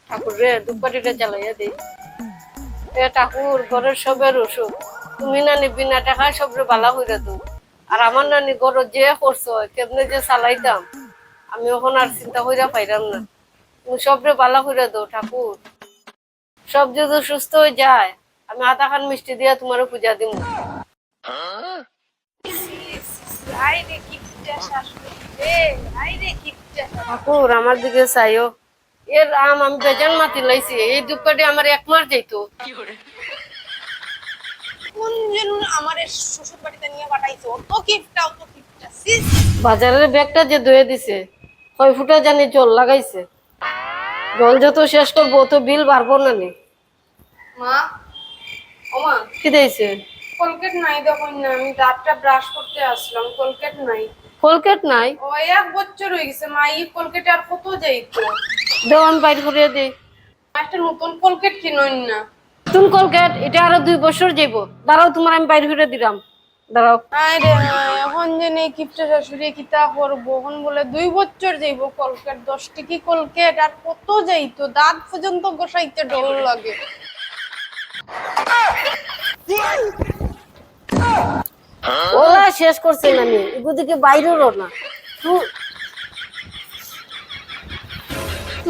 ঠাকুর রে ধূপকাঠিটা জ্বালাইয়া দিই। এ ঠাকুর ঘরের সবের অসুখ, তুমি নানি বিনা টাকায় সবরে বালা হইরা দো। আর আমার নানি ঘর যে করছো কেমনে যে চালাইতাম আমি এখন আর চিন্তা কইরা পাইরাম না। তুমি সবরে বালা হইরা দো ঠাকুর। সব যদি সুস্থ হয়ে যায় আমি আধা খান মিষ্টি দিয়া তোমারও পূজা দিব। ঠাকুর আমার দিকে চাইও। এর আমি বেজান মাতি লাইছি, এই ধূপকাঠি আমার 1 মাস যাইতো। বাজারের ব্যাগটা যে ধুয়ে দিছে কয় ফুটা জানি জল লাগাইছে, জল যত শেষ করবো তো বিল বাড়বো না নি। মা, ওমা, কি দিয়েছে? কলগেট নাই দেখুন না, আমি দাঁতটা ব্রাশ করতে আসলাম, কলগেট নাই। কলকেট নাই? ও 1 বছর হয়ে গেছে মা, এই কলগেট আর কত যাইতো। দেও আমি বাইর করিয়া দিই। একটা নতুন কলগেট কিনুন না। নতুন কলকেট এটা আরো 2 বছর যাইব। দাঁড়াও তোমার আমি বাইর করে দিলাম, দাঁড়াও। আরে এখন যে নেই কিপটা শাশুড়ি কিতা করবো, এখন বলে 2 বছর যাইব কলগেট, 10 টিকি কলগেট আর কত যাইতো, দাঁত পর্যন্ত গোসাইতে ডর লাগে। ওলা শেষ করছে নানি, এগুদিকে বাইরেরও না।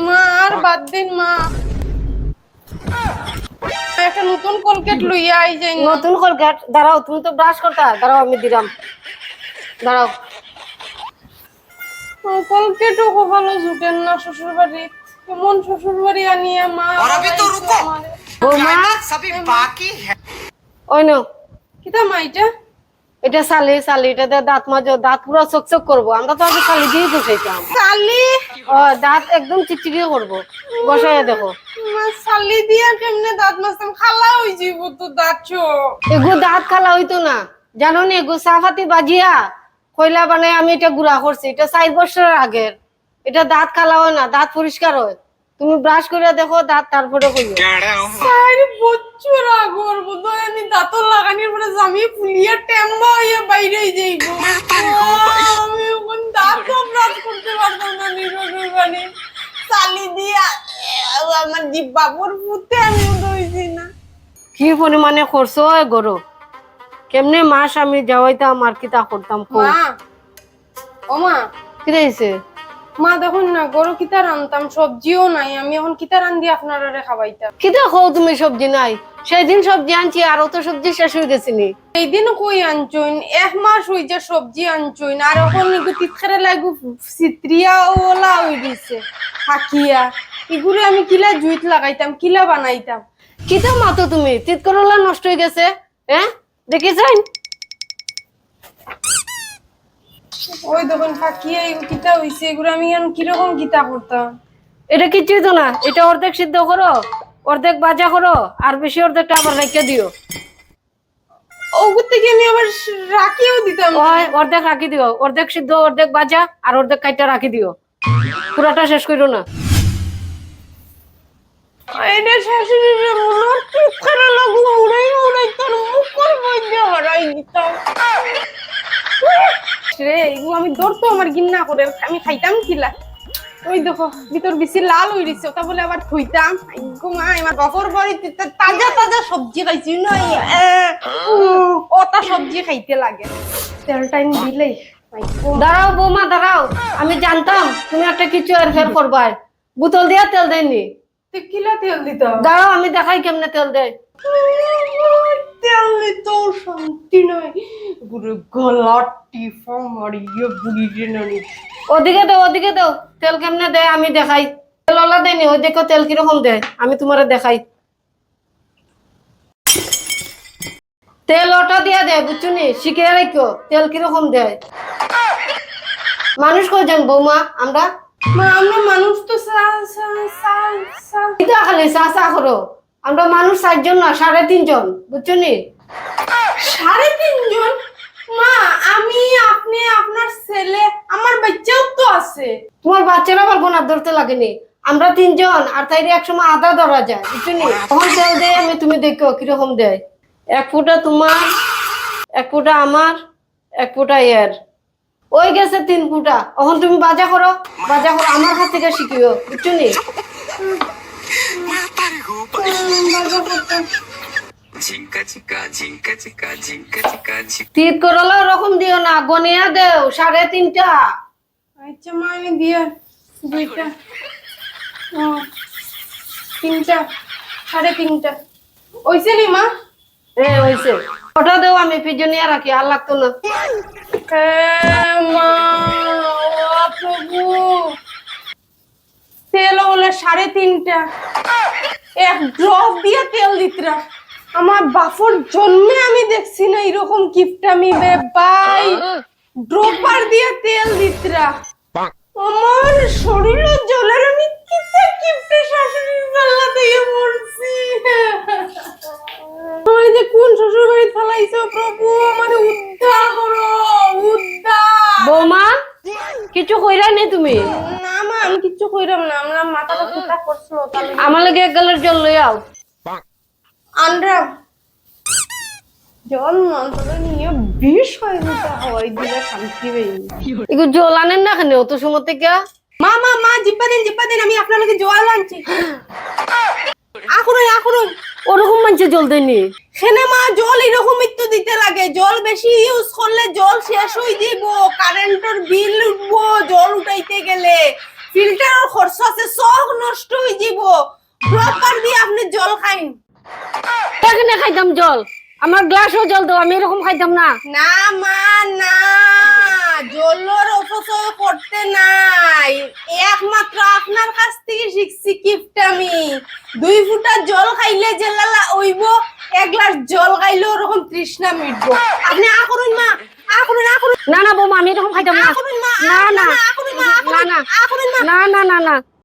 মা আর বাদ দিন মা, একটা নতুন কলগেট লইয়া আই যাই। নতুন কলকেট? দাঁড়াও, তুমি তো ব্রাশ করতা, দাঁড়াও আমি দিলাম, দাঁড়াও। কলগেটও ভালো জুটেন না শ্বশুর বাড়ি, কেমন শ্বশুর বাড়ি আনিয়া মা। और अभी तो रुको, বৌমা सभी बाकी है। ওই নাও, কিতা মা এটা? এটা সালি সালি, এটা দিয়ে দাঁত মাজো, দাঁত পুরো চকচক করবো। আমরা তো আগে সালি দিয়ে বসাইতাম। সালি? ও দাঁত একদম চিকচিকি করবো, বসাইয়া দেখো। মা সালি দিয়া কেমনে দাঁত মাজতাম, খালা হই যাইব তো দাঁত। এগু দাঁত খালা হইতো না, জানো নি? এগু চাপাতি বাজিয়া কইলা বানাই আমি এটা গুড়া করছি, এটা 4 বছরের আগের। এটা দাঁত খালা হয় না, দাঁত পরিষ্কার হয়। তুমি ব্রাশ করে দেখো দাঁত, তারপরে কইও। 4 বছর আগর বোধহয় আমি দাঁত লাগানোর পরে জামি ফুলিয়া টেম্বা হইয়া বাইরে যাইব। আমি এখন দাঁত ব্রাশ করতে পারতাম না শ্বশুর বাড়ি, সালি দিয়া আমার জিব্বাবুর ফুটে আমি উঠইছি না। কি পরিমাণে করছো এ গরো, কেমনে মাস আমি যাওয়াইতাম আর কিতা করতাম। মা, ও মা, কি দিয়েছে? মা দেখুন না গরু কিতা রান্তাম, সবজিও নাই, আমি এখন কিতা রান্ধি আপনারা খাওয়াইতাম। কিতা খাও তুমি? সবজি নাই? সেদিন সবজি আনছি, আর তো সবজি শেষ হয়ে গেছিনি। এই দিন কই আনছুন, 1 মাস হই যা সবজি আনছুন, আর এখন নিগু তিতখারে লাগু সিত্রিয়া ওলা হই দিছে হাকিয়া। এগুলো আমি কিলা জুইত লাগাইতাম, কিলা বানাইতাম। কিতা মাতো তুমি? তিত করলা নষ্ট হয়ে গেছে, হ্যাঁ দেখেছেন? ওই দেখুন হাকিয়া এগুলো কিতা হইছে, এগুলো আমি এখন কিরকম কিতা করতাম। এটা কিছুই তো না, এটা অর্ধেক সিদ্ধ করো, অর্ধেক ভাজা করো, আর বেশি অর্ধেকটা আবার রেখে দিও। ওগুর থেকে আমি আবার রাখিও দিতাম। ওই অর্ধেক রাখি দিও, অর্ধেক সিদ্ধ অর্ধেক ভাজা আর অর্ধেক কাইটা রাখি দিও, পুরাটা শেষ করো না। এটা শাশুড়ির মনে তিতখারে লাগু উড়াই উড়াই তোর মুখের মধ্যে হরাই দিতাম রে। এগুলো আমি ধরতো আমার গিন্না করে, আমি খাইতাম কিলা। ওই দেখো ভিতর বেশি লাল হয়ে গেছে, ওটা বলে আবার থইতাম। মা আমার বাপর বাড়িতে তাজা তাজা সবজি খাইছি না, ওটা সবজি খাইতে লাগে তেল টাইম দিলেই। দাঁড়াও বৌমা দাঁড়াও, আমি জানতাম তুমি একটা কিছু আর ফের করবা। বোতল দিয়া তেল দেয়নি? কিলা তেল দিতাম? দাঁড়াও আমি দেখাই কেমনে তেল দেয়। তেল দিত শান্তি নয়, পুরো গলা টিফা মারিয়ে বুড়িয়ে নানি। ওদিকে দাও, ওদিকে দাও, তেল কেমনে দেয় আমি দেখাই। তেল ওলা দেয়নি, ওই দেখো তেল কিরকম দেয়, আমি তোমারে দেখাই। তেল ওটা দিয়া দেয়, বুঝছো নি? শিখে রাখো তেল কিরকম দেয়। মানুষ কয়জন বৌমা আমরা? মা আমরা মানুষ তো এটা খালি চা চা করো, আমরা মানুষ 4 জন না 3.5 জন, বুঝছো নি? 3.5 জন? মা আমি, আপনি, আপনার ছেলে, আমার বাচ্চাও তো আছে। তোমার বাচ্চারা আবার গোনা ধরতে লাগেনি। আমরা 3 জন, আর তাইলে একসময় আধা ধরা যায়, বুঝছো নি? তখন তেল দেয় আমি, তুমি দেখো কিরকম দেয়। 1 ফুটা তোমার, 1 ফুটা আমার, 1 ফুটা এর, ওই গেছে 3 ফুটা। এখন তুমি বাজা করো, বাজা করো, আমার হাত থেকে শিখিও, বুঝছো নি? अरे हो भाई বাজার করতাম। झिंका चिका झिंका चिका झिंका चिका झिंका তিত করলে ওরকম দিও না, গনিয়া দেও 3:30। আচ্ছা মা আমি দিয়া 2টা 3টা 3:30 ওইছে নি মা? হইছে, ওটা দেও, আমি ফ্রিজে নিয়ে রাখি, আর লাগতো না। মা ও প্রভু, তেল হলে 3:30, এক ড্রপ দিয়ে তেল দিতরা। আমার বাফর জন্মে আমি দেখছি না এরকম কিপটামি বে ভাই, ড্রপার দিয়ে তেল দিতরা। আমার শরীরে জ্বলার আমি কিতে কিপটে শাশুড়ির পাল্লা দিয়ে মরছি। আমার যে কোন শ্বশুর বাড়ি ফেলাইছো প্রভু, আমার উদ্ধার করো, উদ্ধার। বৌমা, কিছু কইরা নি তুমি? না মা আমি কিচ্ছু কইরাম না, আমরা মাথাটা ফুটা করছিল তাহলে আমার লাগে 1 গ্লাস জল লই আও। আনরাম জল মন্ত্র নিয়ে বিষ হয়ে যেতে হয়, দিলে শান্তি পাইনি। এগো জল আনেন না কেন অত সময় থেকে? মা মা মা জিব্বা দেন, আমি আপনার লগে জল আনছি। আখুন ওরকম মানছে জল দেয়নি। সেনে মা জল এরকম একটু দিতে লাগে, জল বেশি ইউজ করলে জল শেষ হয়ে যাব, কারেন্টের বিল উঠবো জল উঠাইতে গেলে, ফিল্টারের খরচ আছে, সব নষ্ট হয়ে যাব। প্রপার দিয়ে আপনি জল খাইন। এখানে খাইতাম জল, আমার গ্লাসও জল দাও, আমি এরকম খাইতাম না। না মা না, জলের অপচয় করতে নাই, একমাত্র আপনার কাছ থেকে শিখছি কিপটামি। 2 ফুটা জল খাইলে জেলালা হইব, 1 গ্লাস জল খাইলে ওরকম তৃষ্ণা মিটবো। আপনি করুন মা, করুন না না বৌমা, আমি এরকম খাইতাম না। করুন মা, না না করুন মা, না না করুন মা। না না না না